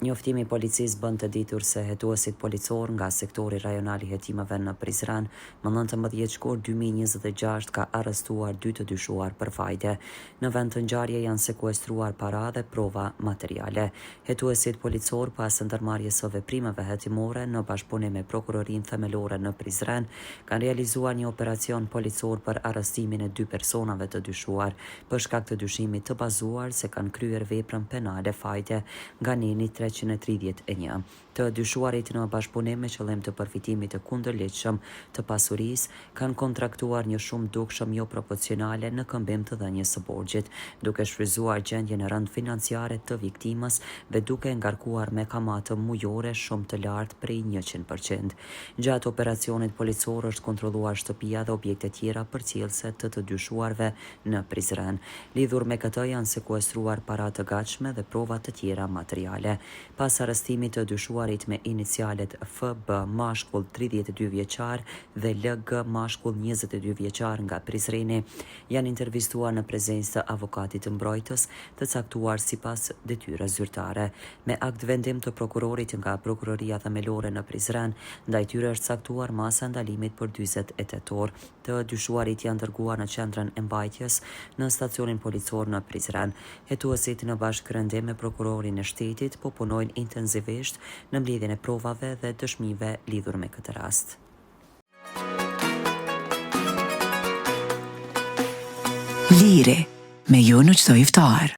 Njoftimi i policisë bën të ditur se hetuesit policor nga sektori rajonal i hetimeve në Prizren më 19 shkurt 2026 ka arrestuar 2 të dyshuar për fajde. Në vend të ngjarje janë sekuestruar para dhe prova materiale. Hetuesit policor pas ndërmarrjes së veprimeve hetimore në bashkëpunim me prokurorinë themelore në Prizren kanë realizuar një operacion policor për arrestimin e 2 personave të dyshuar për shkak të dyshimit të bazuar se kanë kryer veprën penale fajde nga neni 331. Të dyshuarit në bashkëpunim me qëllim të përfitimit të kundërligjshëm të pasurisë kanë kontraktuar një shumë dukshëm jo proporcionale në këmbim të dhënies së borxhit, duke shfryzuar gjendjen e rënd financiare të viktimës dhe duke ngarkuar me kamate mujore shumë të lartë prej 100%. Gjatë operacionit policor është kontrolluar shtëpia dhe objekte tjera përcjellëse të dyshuarve në Prizren. Lidhur me këtë janë sekuestruar para të gatshme dhe prova të tjera materiale. Pas arrestimit të dyshuarit me inicialet FB mashkull 32 vjeçar dhe LG mashkull 22 vjeçar nga Prizreni, janë intervistuar në prezencë të avokatit të mbrojtës të caktuar sipas detyrës zyrtare. Me akt vendim të prokurorit nga Prokuroria Themelore në Prizren, ndaj tyre është caktuar masa ndalimit për 48 tetor. Të dyshuarit janë dërguar në qendrën e mbajtjes në stacionin policor në Prizren. Hetuesit në bashkërendim me prokurorin e shtetit po punojnë intensivisht në mbledhjen e provave dhe dëshmive lidhur me këtë rast. Liri, me ju në çdo iftar.